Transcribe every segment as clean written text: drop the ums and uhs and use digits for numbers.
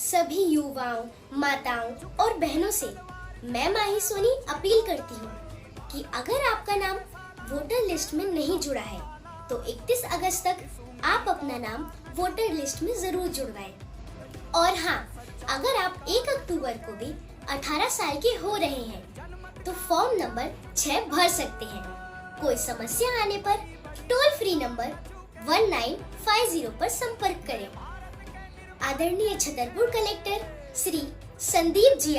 सभी युवाओं, माताओं और बहनों से मैं माही सोनी अपील करती हूँ कि अगर आपका नाम वोटर लिस्ट में नहीं जुड़ा है तो 31 अगस्त तक आप अपना नाम वोटर लिस्ट में जरूर जुड़वाएं। और हाँ, अगर आप 1 अक्टूबर को भी 18 साल के हो रहे हैं तो फॉर्म नंबर 6 भर सकते हैं। कोई समस्या आने पर टोल फ्री नंबर 1950 पर संपर्क करें। आदरणीय छतरपुर कलेक्टर श्री संदीप जी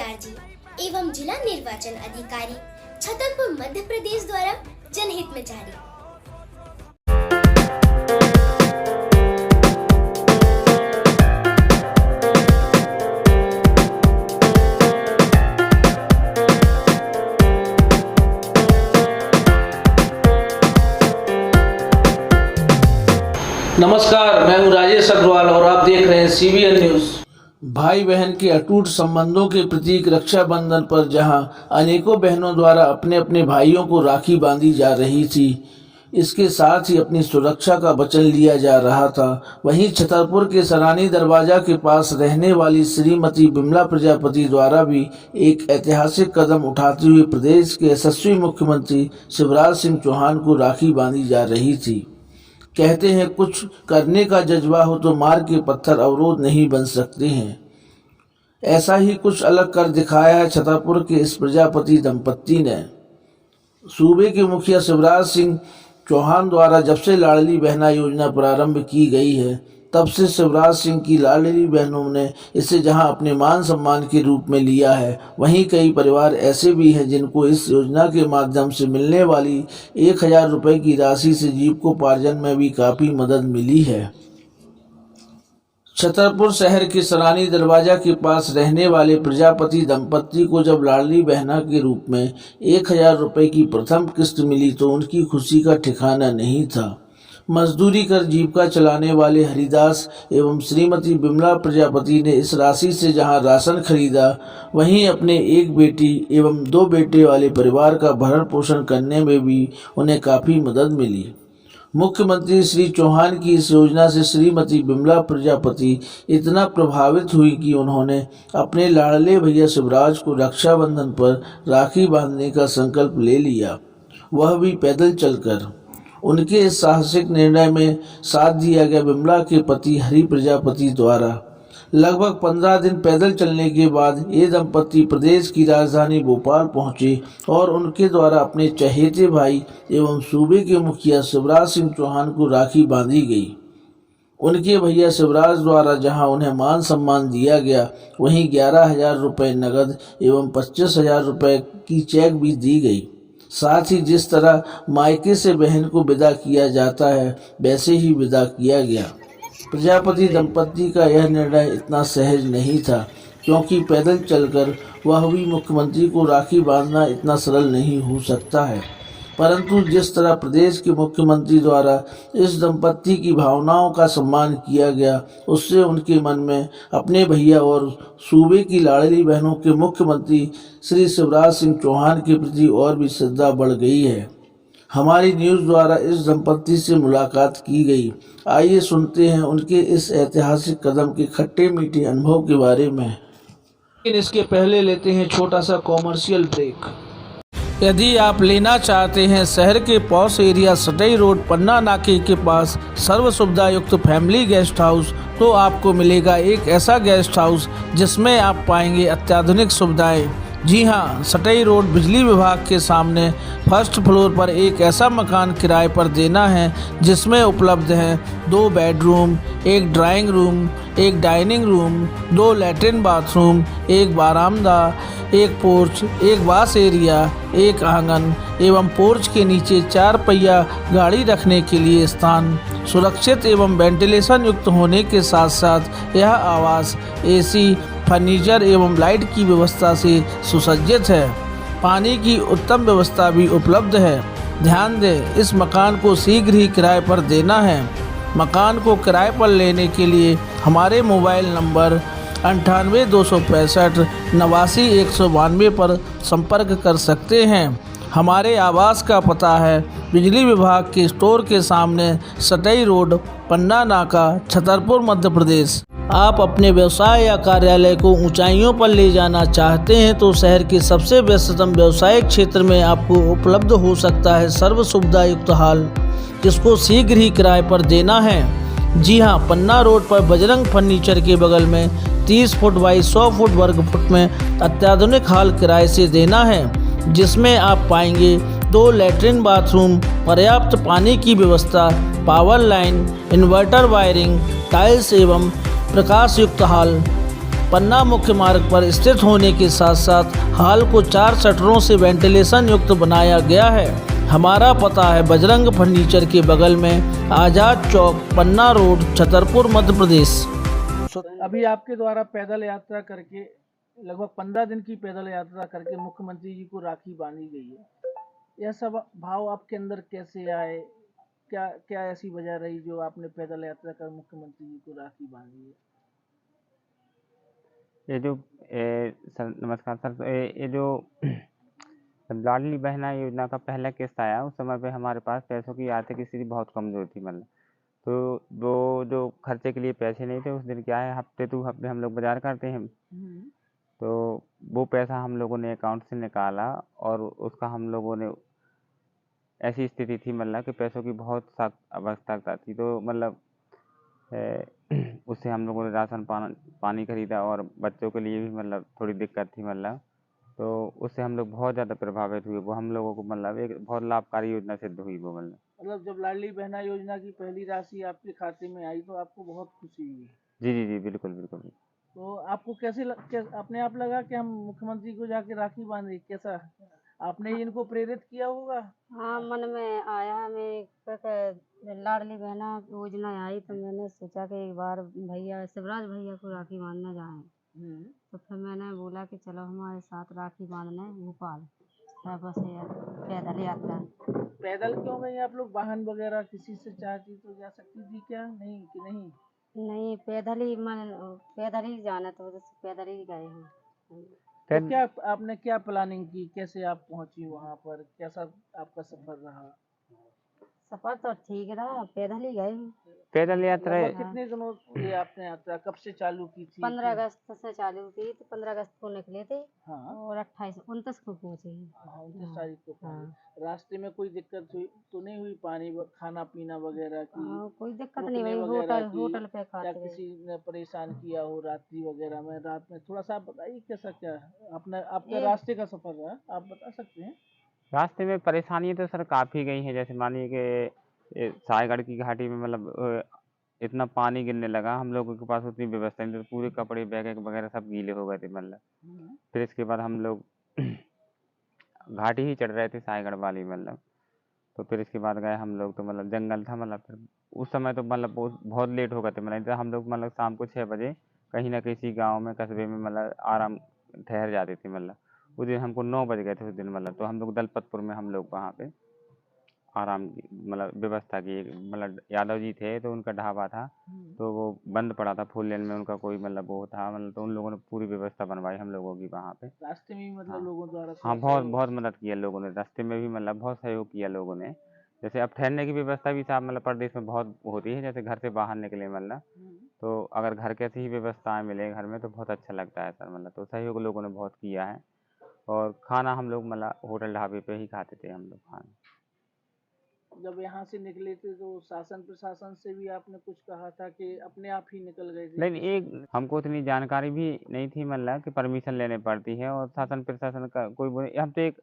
एवं जिला निर्वाचन अधिकारी छतरपुर मध्य प्रदेश द्वारा जनहित में जारी। नमस्कार, मैं हूं राजेश अग्रवाल और आप देख रहे हैं CBN न्यूज। भाई बहन के अटूट संबंधों के प्रतीक रक्षाबंधन पर जहां अनेकों बहनों द्वारा अपने अपने भाइयों को राखी बांधी जा रही थी, इसके साथ ही अपनी सुरक्षा का वचन लिया जा रहा था, वहीं छतरपुर के सरानी दरवाजा के पास रहने वाली श्रीमती बिमला प्रजापति द्वारा भी एक ऐतिहासिक कदम उठाते हुए प्रदेश के यशस्वी मुख्यमंत्री शिवराज सिंह चौहान को राखी बांधी जा रही थी। कहते हैं कुछ करने का जज्बा हो तो मार के पत्थर अवरोध नहीं बन सकते हैं। ऐसा ही कुछ अलग कर दिखाया है छतरपुर के इस प्रजापति दंपत्ति ने। सूबे के मुखिया शिवराज सिंह चौहान द्वारा जब से लाडली बहना योजना प्रारंभ की गई है, तब से शिवराज सिंह की लाडली बहनों ने इसे जहां अपने मान सम्मान के रूप में लिया है, वहीं कई परिवार ऐसे भी हैं जिनको इस योजना के माध्यम से मिलने वाली 1000 रुपये की राशि से जीविकोपार्जन में भी काफ़ी मदद मिली है। छतरपुर शहर के सरानी दरवाजा के पास रहने वाले प्रजापति दंपत्ति को जब लाडली बहना के रूप में 1000 रुपये की प्रथम किस्त मिली तो उनकी खुशी का ठिकाना नहीं था। मजदूरी कर जीविका चलाने वाले हरिदास एवं श्रीमती बिमला प्रजापति ने इस राशि से जहां राशन खरीदा, वहीं अपने एक बेटी एवं 2 बेटे वाले परिवार का भरण पोषण करने में भी उन्हें काफ़ी मदद मिली। मुख्यमंत्री श्री चौहान की इस योजना से श्रीमती बिमला प्रजापति इतना प्रभावित हुई कि उन्होंने अपने लाडले भैया शिवराज को रक्षाबंधन पर राखी बांधने का संकल्प ले लिया, वह भी पैदल चलकर। उनके इस साहसिक निर्णय में साथ दिया गया बिमला के पति हरि प्रजापति द्वारा। लगभग 15 दिन पैदल चलने के बाद ये दंपत्ति प्रदेश की राजधानी भोपाल पहुंचे और उनके द्वारा अपने चहेते भाई एवं सूबे के मुखिया शिवराज सिंह चौहान को राखी बांधी गई। उनके भैया शिवराज द्वारा जहां उन्हें मान सम्मान दिया गया, वहीं 11,000 रुपये नकद एवं 25,000 रुपये की चेक भी दी गई। साथ ही जिस तरह मायके से बहन को विदा किया जाता है, वैसे ही विदा किया गया। प्रजापति दंपत्ति का यह निर्णय इतना सहज नहीं था, क्योंकि पैदल चलकर वह भी मुख्यमंत्री को राखी बांधना इतना सरल नहीं हो सकता है। परंतु जिस तरह प्रदेश के मुख्यमंत्री द्वारा इस दंपत्ति की भावनाओं का सम्मान किया गया, उससे उनके मन में अपने भैया और सूबे की लाडली बहनों के मुख्यमंत्री श्री शिवराज सिंह चौहान के प्रति और भी श्रद्धा बढ़ गई है। हमारी न्यूज़ द्वारा इस दंपत्ति से मुलाकात की गई। आइए सुनते हैं उनके इस ऐतिहासिक कदम के खट्टे मीठे अनुभव के बारे में। लेकिन इसके पहले लेते हैं छोटा सा कॉमर्शियल ब्रेक। यदि आप लेना चाहते हैं शहर के पॉश एरिया सटई रोड पन्ना नाके के पास सर्व सुविधा युक्त फैमिली गेस्ट हाउस, तो आपको मिलेगा एक ऐसा गेस्ट हाउस जिसमें आप पाएंगे अत्याधुनिक सुविधाएं। जी हां, सटई रोड बिजली विभाग के सामने फर्स्ट फ्लोर पर एक ऐसा मकान किराए पर देना है जिसमें उपलब्ध हैं 2 bedroom, 1 drawing room, 1 dining room, 2 latrine bathroom, 1 बारामदा, 1 porch, 1 wash area, 1 आंगन एवं पोर्च के नीचे 4 पहिया गाड़ी रखने के लिए स्थान। सुरक्षित एवं वेंटिलेशन युक्त होने के साथ साथ यह आवास AC, फर्नीचर एवं लाइट की व्यवस्था से सुसज्जित है। पानी की उत्तम व्यवस्था भी उपलब्ध है। ध्यान दें, इस मकान को शीघ्र ही किराए पर देना है। मकान को किराए पर लेने के लिए हमारे मोबाइल नंबर 98 265 89 192 पर संपर्क कर सकते हैं। हमारे आवास का पता है बिजली विभाग के स्टोर के सामने, सटई रोड, पन्ना नाका, छतरपुर, मध्य प्रदेश। आप अपने व्यवसाय या कार्यालय को ऊंचाइयों पर ले जाना चाहते हैं तो शहर के सबसे व्यस्ततम व्यवसायिक क्षेत्र में आपको उपलब्ध हो सकता है सर्व सुविधा युक्त हॉल, जिसको शीघ्र ही किराए पर देना है। जी हां, पन्ना रोड पर बजरंग फर्नीचर के बगल में 30 फुट बाई 100 फुट वर्ग फुट में अत्याधुनिक हॉल किराए से देना है, जिसमें आप पाएंगे 2 लैट्रिन बाथरूम, पर्याप्त पानी की व्यवस्था, power line, inverter wiring, tiles एवं प्रकाश युक्त हॉल। पन्ना मुख्य मार्ग पर स्थित होने के साथ साथ हॉल को 4 शटरों से वेंटिलेशन युक्त बनाया गया है। हमारा पता है बजरंग फर्नीचर के बगल में आज़ाद चौक, पन्ना रोड, छतरपुर, मध्य प्रदेश। अभी आपके द्वारा पैदल यात्रा करके लगभग 15 दिन की पैदल यात्रा करके मुख्यमंत्री जी को राखी बांधी गई है। यह सब भाव आपके अंदर कैसे आए? क्या क्या ऐसी वजह रही जो आपने पैदल यात्रा कर मुख्यमंत्री जी को राखी बांधी है? ये जो सर नमस्कार सर, तो ये जो लाडली बहना योजना का पहला किस्त आया, उस समय पे हमारे पास पैसों की आर्थिक स्थिति बहुत कमजोर थी मतलब। तो वो जो खर्चे के लिए पैसे नहीं थे, उस दिन क्या है, हफ्ते टू हफ्ते हम लोग बाजार करते हैं, तो वो पैसा हम लोगों ने अकाउंट से निकाला और उसका हम लोगों ने, ऐसी स्थिति थी मतलब कि पैसों की बहुत सख्त आवश्यकता थी, तो मतलब उससे हम लोगों ने राशन पानी खरीदा और बच्चों के लिए भी मतलब थोड़ी दिक्कत थी मतलब, तो उससे हम लोग बहुत ज़्यादा प्रभावित हुए। वो हम लोगों को मतलब एक बहुत लाभकारी योजना सिद्ध हुई वो मतलब जब लाडली बहना योजना की पहली राशि आपके खाते में आई तो आपको बहुत खुशी हुई? जी जी जी, बिल्कुल बिल्कुल। तो आपको अपने आप लगा कि हम मुख्यमंत्री को जाके राखी बांधे? कैसा आपने ही इनको प्रेरित किया होगा? हाँ, मन में आया मेरे लाडली बहना योजना आई तो मैंने सोचा कि एक बार भैया शिवराज भैया को राखी बांधने जाएं। तो फिर मैंने बोला कि चलो हमारे साथ राखी बांधने भोपाल, बस पैदल यात्रा। पैदल क्यों गई आप लोग? वाहन वगैरह किसी से चाहती तो जा सकती थी क्या? नहीं कि नहीं? नहीं, पैदल ही जाना तो पैदल ही गए हैं। तो क्या आपने क्या प्लानिंग की? कैसे आप पहुंची वहां पर? कैसा आपका सफर रहा? सफर तो ठीक रहा, पैदल ही गए। पैदल यात्रा लगभग कितने दिनों ये आपने यात्रा कब से चालू की थी? 15 अगस्त से चालू की, तो 15 अगस्त को निकले थे। हाँ, और 29 को पहुंचे। 29 तारीख को पहुंचे। हाँ। रास्ते में कोई दिक्कत हुई तो नहीं हुई? खाना पीना वगैरह की? कोई दिक्कत नहीं रुकने हुई, वगैरह की? होटल पे या खाते रहे। किसी ने परेशान किया हो रात्रि वगैरह में? रात में थोड़ा सा आप बताइए कैसा क्या अपना आपका रास्ते का सफर रहा, आप बता सकते हैं? रास्ते में परेशानियाँ तो सर काफ़ी गई हैं, जैसे मानिए कि सायगढ़ की घाटी में मतलब इतना पानी गिरने लगा, हम लोगों के पास उतनी व्यवस्था नहीं थी, तो पूरे कपड़े बैग वगैरह सब गीले हो गए थे मतलब। फिर इसके बाद हम लोग घाटी ही चढ़ रहे थे सायगढ़ वाली मतलब, तो फिर इसके बाद गए हम लोग, तो मतलब जंगल था मतलब, फिर उस समय तो मतलब बहुत लेट हो गए थे मतलब, हम लोग मतलब शाम को 6 बजे कहीं ना किसी गांव में कस्बे में मतलब आराम ठहर जाते थे मतलब। उस दिन हमको 9 बज गए थे उस दिन मतलब, तो हम लोग दलपतपुर में हम लोग वहाँ पे आराम की मतलब व्यवस्था की, मतलब यादव जी थे तो उनका ढाबा था, तो वो बंद पड़ा था, फुल लेन में उनका कोई मतलब वो था मतलब, तो उन लोगों ने पूरी व्यवस्था बनवाई हम लोगों की वहाँ पे। रास्ते में मतलब हाँ लोगों द्वारा हाँ, बहुत बहुत मदद किया लोगों ने, रास्ते में भी मतलब बहुत सहयोग किया लोगों ने। जैसे अब ठहरने की व्यवस्था भी साहब मतलब प्रदेश में बहुत होती है, जैसे घर से बाहर निकले मतलब, तो अगर घर कैसी ही व्यवस्थाएं मिले घर में तो बहुत अच्छा लगता है सर मतलब, तो सहयोग लोगों ने बहुत किया है। और खाना हम लोग मतलब होटल ढाबे पे ही खाते थे हम लोग खाना। जब यहाँ से निकले थे तो शासन प्रशासन से भी आपने कुछ कहा था कि अपने आप ही निकल गए थे? लेकिन एक हमको इतनी जानकारी भी नहीं थी मतलब कि परमिशन लेने पड़ती है, और शासन प्रशासन का कोई हम तो एक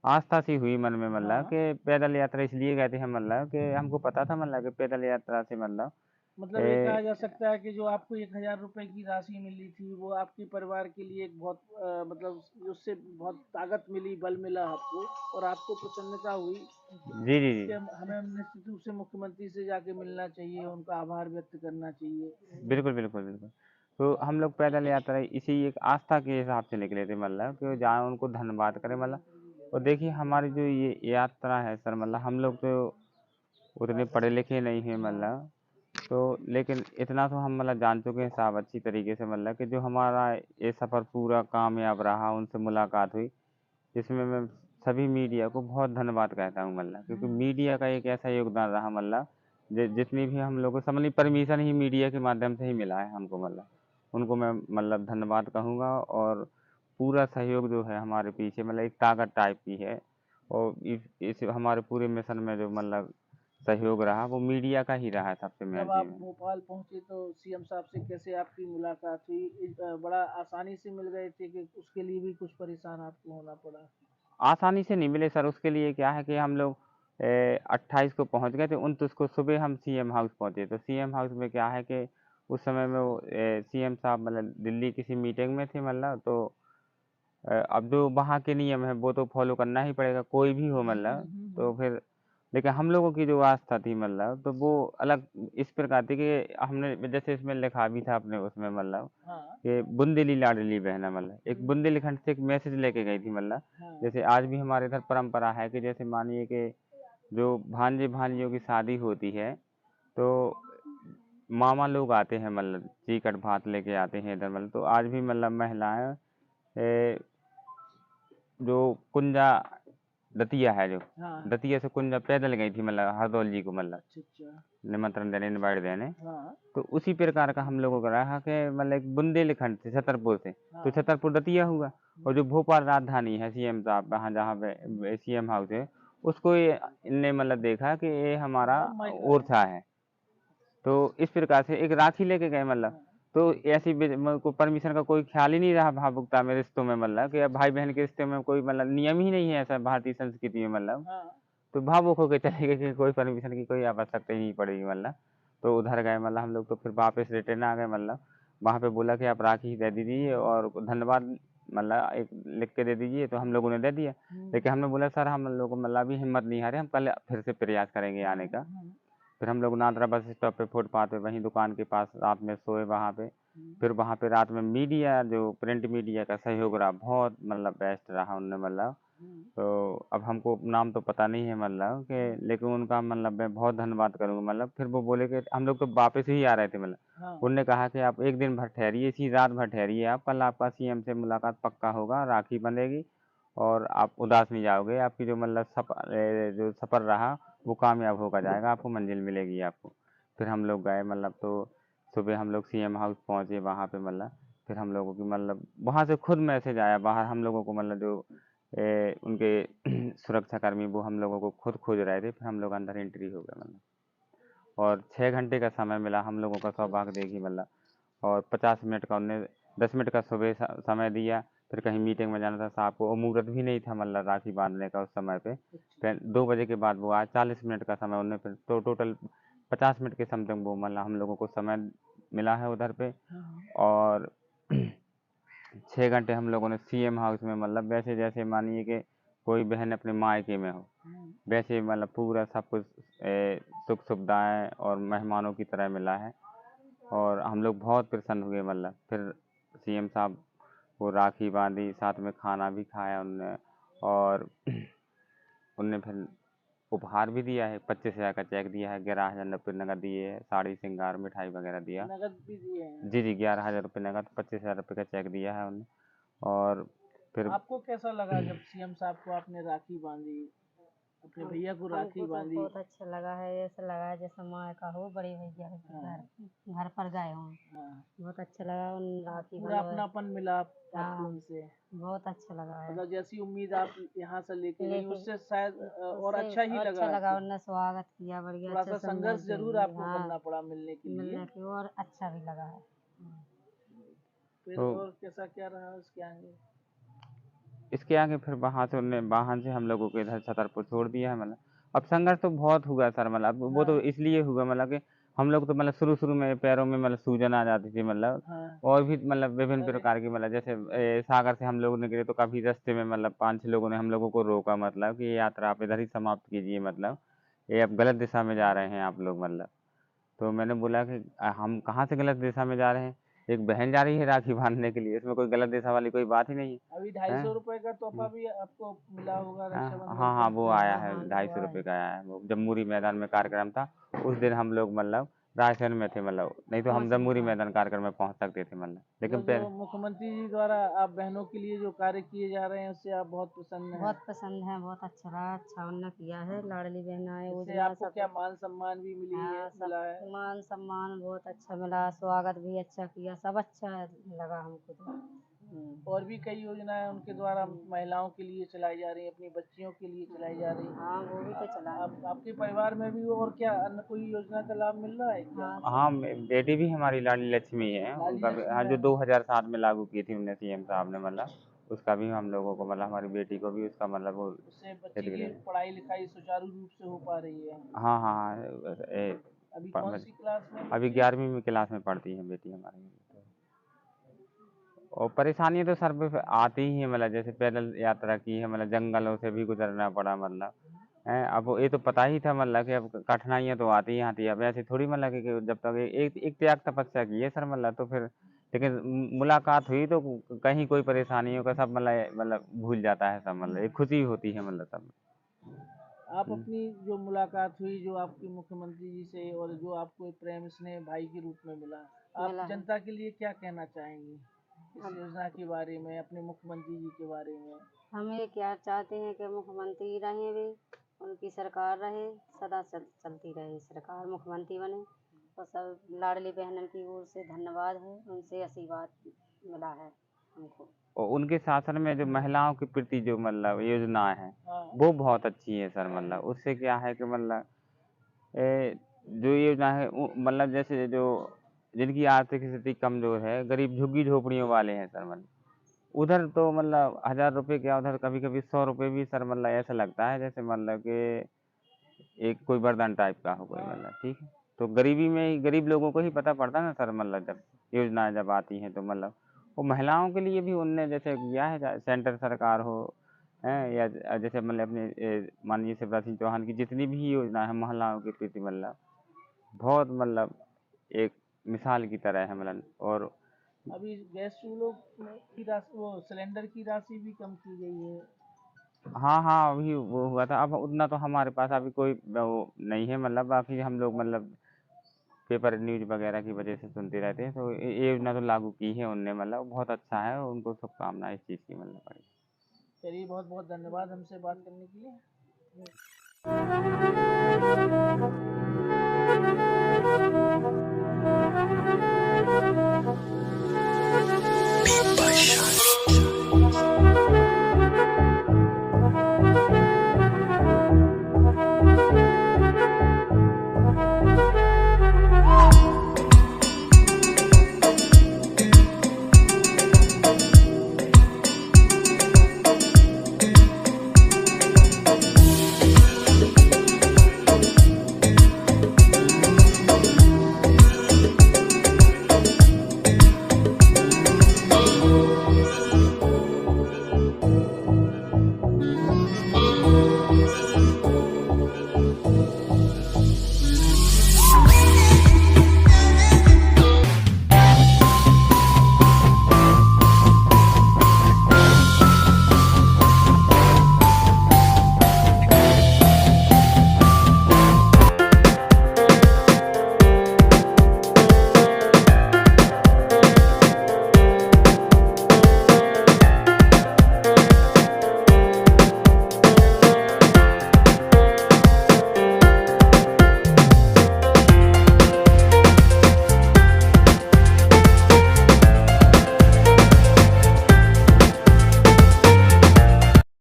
आस्था सी हुई मन में मतलब कि पैदल यात्रा इसलिए गए थे हम मतलब कि हमको पता था मतलब कि पैदल यात्रा से मतलब ये कहा जा सकता है कि जो आपको 1,000 रुपए की राशि मिली थी वो आपके परिवार के लिए एक बहुत मतलब उससे बहुत ताकत मिली, बल मिला आपको, और आपको प्रसन्नता हुई जी जी कि जी, हमें निश्चित रूप से मुख्यमंत्री से जाके मिलना चाहिए, उनका आभार व्यक्त करना चाहिए। बिल्कुल बिल्कुल बिल्कुल। तो हम लोग पैदल यात्रा इसी एक आस्था के हिसाब से निकले थे मतलब कि जाए उनको धन्यवाद करें मतलब। और देखिए हमारी जो ये यात्रा है सर मतलब, हम लोग तो उतने पढ़े लिखे नहीं हैं मतलब, तो लेकिन इतना तो हम मतलब जान चुके हैं साहब अच्छी तरीके से मतलब कि जो हमारा ये सफ़र पूरा कामयाब रहा, उनसे मुलाकात हुई, इसमें मैं सभी मीडिया को बहुत धन्यवाद कहता हूँ मतलब, क्योंकि मीडिया का एक ऐसा योगदान रहा मतलब जितनी भी हम लोग को समझ परमिशन ही मीडिया के माध्यम से ही मिला है हमको, मतलब उनको मैं मतलब धन्यवाद कहूँगा। और पूरा सहयोग जो है हमारे पीछे मतलब एक ताकत टाइप की है। और इस हमारे पूरे मिशन में जो मतलब सहयोग रहा वो मीडिया का ही रहा है सबसे मेन जब आप चीज़। भोपाल पहुंचे तो सीएम साहब से कैसे आपकी मुलाकात हुई? बड़ा आसानी से मिल गए थे कि उसके लिए भी कुछ परेशान आपको होना पड़ा? आसानी से नहीं मिले सर, उसके लिए क्या है कि हम लोग 28 को पहुंच गए थे, 29 को सुबह हम सीएम हाउस पहुंचे। तो सीएम हाउस में क्या है कि उस समय में वो सीएम साहब मतलब दिल्ली किसी मीटिंग में थे, मतलब तो अब जो वहाँ के नियम है वो तो फॉलो करना ही पड़ेगा, कोई भी हो मतलब। तो फिर लेकिन हम लोगों की जो आस्था थी मतलब तो वो अलग इस प्रकार थी कि हमने जैसे इसमें लिखा भी था अपने उसमें मतलब हाँ, कि बुंदेली लाडली बहना, मतलब एक बुंदेलखंड से एक मैसेज लेके गई थी मतलब। हाँ, जैसे आज भी हमारे इधर परंपरा है कि जैसे मानिए कि जो भांजे भांजियों की शादी होती है तो मामा लोग आते हैं, मतलब चीकट भात लेके आते हैं इधर, मतलब तो आज भी मतलब महिलाएं जो कुंजा दतिया है, जो हाँ, दतिया से कुंजा पैदल गई थी मतलब हरदौल जी को मतलब अच्छा, अच्छा, निमंत्रण देने, इनवाइट देने। हाँ, तो उसी प्रकार का हम लोगों को रहा कि मतलब एक बुंदेलखंड से छतरपुर से, तो हाँ, छतरपुर दतिया हुआ। और जो भोपाल राजधानी है सीएम साहब वहाँ जहाँ पे सीएम हाउस है उसको इनने मतलब देखा कि ये हमारा हाँ, महिला है, ओरछा है। तो इस प्रकार से एक राखी लेके गए मतलब। तो ऐसी को परमिशन का कोई ख्याल ही नहीं रहा भावुकता में रिश्तों में, मतलब कि अब भाई बहन के रिश्ते में कोई मतलब नियम ही नहीं है ऐसा भारतीय संस्कृति में मतलब। हाँ, तो भावुक होके चले गए कि कोई परमिशन की कोई आवश्यकता ही नहीं पड़ेगी मतलब। तो उधर गए मतलब हम लोग, तो फिर वापस रिटर्न आ गए मतलब। वहाँ पे बोला कि आप राखी दे दीजिए और धन्यवाद मतलब एक लिख के दे दीजिए, तो हम लोगों ने दे दिया। लेकिन हमने बोला सर हम लोग को मतलब अभी हिम्मत नहीं आ रही, हम कल फिर से प्रयास करेंगे आने का। फिर हम लोग नादरा बस स्टॉप पे फुटपाथ पे वहीं दुकान के पास रात में सोए वहाँ पे। फिर वहाँ पे रात में मीडिया जो प्रिंट मीडिया का सहयोग रहा बहुत मतलब बेस्ट रहा उनने मतलब। तो अब हमको नाम तो पता नहीं है मतलब कि, लेकिन उनका मतलब मैं बहुत धन्यवाद करूँगा मतलब। फिर वो बोले कि हम लोग तो वापस ही आ रहे थे मतलब। हाँ, उनने कहा कि आप एक दिन भर ठहरिए, इसी रात भर ठहरिए आप, कल आपका सीएम से मुलाकात पक्का होगा, राखी बंधेगी और आप उदास नहीं जाओगे, आपकी जो मतलब जो सफ़र रहा वो कामयाब होकर जाएगा, आपको मंजिल मिलेगी आपको। फिर हम लोग गए मतलब, तो सुबह हम लोग सीएम हाउस पहुँचे वहाँ पे मतलब। फिर हम लोगों की मतलब वहाँ से खुद मैसेज आया बाहर हम लोगों को, मतलब जो उनके सुरक्षाकर्मी वो हम लोगों को खुद खोज रहे थे। फिर हम लोग अंदर एंट्री हो गए मतलब। और 6 घंटे का समय मिला हम लोगों का, सौभाग्य देखिए मतलब। और 50 मिनट का उनने 10 मिनट का सुबह समय दिया। फिर कहीं मीटिंग में जाना था साहब को, और मुहूर्त भी नहीं था मतलब राखी बांधने का उस समय पे। फिर 2 बजे के बाद वो आए, 40 मिनट का समय उनने, फिर तो टोटल 50 मिनट के समथिंग वो मतलब हम लोगों को समय मिला है उधर पे। और 6 घंटे हम लोगों ने सीएम हाउस में मतलब वैसे जैसे मानिए कि कोई बहन अपने मायके में हो वैसे मतलब पूरा सब कुछ सुख सुविधाएं और मेहमानों की तरह मिला है। और हम लोग बहुत प्रसन्न हुए मतलब। फिर सीएम साहब को राखी बांधी, साथ में खाना भी खाया उनने। और उनने फिर उपहार भी दिया है, 25,000 का चेक दिया है, 11,000 रुपये नगद दिए है, साड़ी श्रृंगार मिठाई वगैरह दिया। नगद भी दिए हैं। जी जी, 11,000 रुपये नगद, 25,000 रुपये का चेक दिया है उन्हें। और फिर आपको कैसा लगा जब सीएम साहब को आपने राखी बांधी, अपने भैया को राखी हमको तो बांधी? बहुत अच्छा लगा है, ऐसा लगा है जैसे माँ का हो, बड़े भैया के हाँ, घर पर गए हों। हाँ, बहुत अच्छा लगा उन राखी पूरा बंधवाई। अपनापन मिला आपको हाँ, उनसे। बहुत अच्छा लगा है। मतलब जैसी उम्मीद आप यहाँ से लेके गई लेकिन उससे शायद और उससे अच्छा ही अच्छा लगा लगा, आपको। उनने स्वागत किया बढ़िया, थोड़ा अच्छा सा से संघर्ष मिलते जरूर हुए। आपको हाँ, करना पड़ा मिलने के लिए। मिलने की और अच्छा भी लगा है। फिर तो और कैसा क्या रहा उसके आगे? इसके आगे फिर वहाँ से उनने वाहन से हम लोगों को इधर छतरपुर छोड़ दिया है मतलब। अब संघर्ष तो बहुत हुआ सर मतलब, वो तो हाँ, इसलिए हुआ मतलब कि हम लोग तो मतलब शुरू शुरू में पैरों में मतलब सूजन आ जाती थी मतलब। हाँ, और भी मतलब विभिन्न अरे, प्रकार की मतलब जैसे सागर से हम लोग निकले तो काफ़ी रास्ते में मतलब 5-6 लोगों ने हम लोगों को रोका मतलब कि ये यात्रा आप इधर ही समाप्त कीजिए मतलब, ये अब गलत दिशा में जा रहे हैं आप लोग मतलब। तो मैंने बोला कि हम कहाँ से गलत दिशा में जा रहे हैं, एक बहन जा रही है राखी बांधने के लिए, इसमें कोई गलत दिशा वाली कोई बात ही नहीं अभी 250 है। रुपए का तोहफा भी आपको मिला होगा हाँ रक्षाबंधन हाँ हाँ, पे। वो आया हाँ है, हाँ, ढाई वो सौ है। रुपये का आया है। वो जब मूरी मैदान में कार्यक्रम था उस दिन हम लोग मतलब रायसेन में थे मतलब, नहीं तो हम जमूरी मैदान कार्यक्रम में पहुंच सकते थे मतलब, लेकिन तो जो मुख्यमंत्री जी द्वारा आप बहनों के लिए जो कार्य किए जा रहे हैं उससे आप बहुत प्रसन्न हैं। बहुत पसंद है, बहुत अच्छा रहा, अच्छा उन्होंने किया है, लाडली बहना इससे योजना आपको सब। क्या मान सम्मान भी मिली है, हाँ, मिला है? मान सम्मान बहुत अच्छा मिला, स्वागत भी अच्छा किया, सब अच्छा लगा हमको तो। और भी कई योजनाएं उनके द्वारा महिलाओं के लिए चलाई जा रही हैं, अपनी बच्चियों के लिए चलाई जा रही हैं। हाँ, वो भी तो चला। आपके परिवार में भी और क्या अन्य कोई योजना का लाभ मिल रहा है क्या? हाँ, हाँ, बेटी भी हमारी लाडली लक्ष्मी है, लाडली उनका भी, लक्ष्मी हाँ, जो है। 2007 में लागू की थी उनने सीएम साहब ने मतलब, उसका भी हम लोगों को मतलब हमारी बेटी को भी उसका मतलब वो उससे बच्ची की पढ़ाई लिखाई सुचारू रूप से हो पा रही है। हाँ हाँ हाँ, अभी कौन सी क्लास में? अभी 11वीं में क्लास में पढ़ती है बेटी हमारी। और परेशानियां तो सर पे आती ही है मतलब, जैसे पैदल यात्रा की है मतलब, जंगलों से भी गुजरना पड़ा मतलब है। अब ये तो पता ही था मतलब कि अब कठिनाइयां तो आती ही आती है, अब ऐसे थोड़ी मतलब कि जब तक एक त्याग तपस्या की है सर मतलब, तो फिर लेकिन मुलाकात हुई तो कहीं कोई परेशानियों का सब मतलब भूल जाता है सब मतलब, एक खुशी होती है मतलब सब। आप अपनी जो मुलाकात हुई जो आपके मुख्यमंत्री जी से और जो आपको एक प्रेम स्नेह भाई के रूप में मिला, मिला आप है। जनता के लिए क्या कहना चाहेंगी इस योजना के बारे में, अपने मुख्यमंत्री जी के बारे में? हम ये क्या चाहते हैं कि मुख्यमंत्री रहें भी, उनकी सरकार रहे, सदा चलती रहे सरकार, मुख्यमंत्री बने, और सब लाडली बहनों की ओर से धन्यवाद है, उनसे आशीर्वाद मिला है हमको। और उनके शासन में जो महिलाओं के प्रति जो मतलब योजना है हाँ। वो बहुत अच्छी है सर मतलब, उससे क्या है कि मतलब जो योजना है मतलब जैसे जो जिनकी आर्थिक स्थिति कमजोर है, गरीब झुग्गी झोपड़ियों वाले हैं सर मतलब, उधर तो मतलब 1000 रुपये क्या, उधर कभी कभी 100 रुपये भी सर मतलब ऐसा लगता है जैसे मतलब कि एक कोई वरदान टाइप का हो कोई मतलब, ठीक है। तो गरीबी में ही गरीब लोगों को ही पता पड़ता है ना सर मतलब, जब योजनाएं जब आती हैं तो मतलब वो महिलाओं के लिए भी उनने जैसे किया है, सेंटर सरकार हो है या जैसे मतलब अपने माननीय शिवराज सिंह चौहान की जितनी भी योजना है महिलाओं के प्रति मतलब बहुत मतलब एक मिसाल की तरह है मतलब। और अभी गैस चूल्हों की राशि, वो सिलेंडर की राशि भी कम की गई है। हाँ हाँ, अभी वो हुआ था, अब उतना तो हमारे पास अभी कोई वो नहीं है मतलब, बाकी हम लोग मतलब पेपर न्यूज वगैरह की वजह से सुनते रहते हैं, तो ये योजना तो लागू की है उनने मतलब, बहुत अच्छा है, उनको शुभकामनाएं इस चीज़ की मतलब बड़ी। चलिए, बहुत बहुत धन्यवाद हमसे बात करने के लिए। Be patient.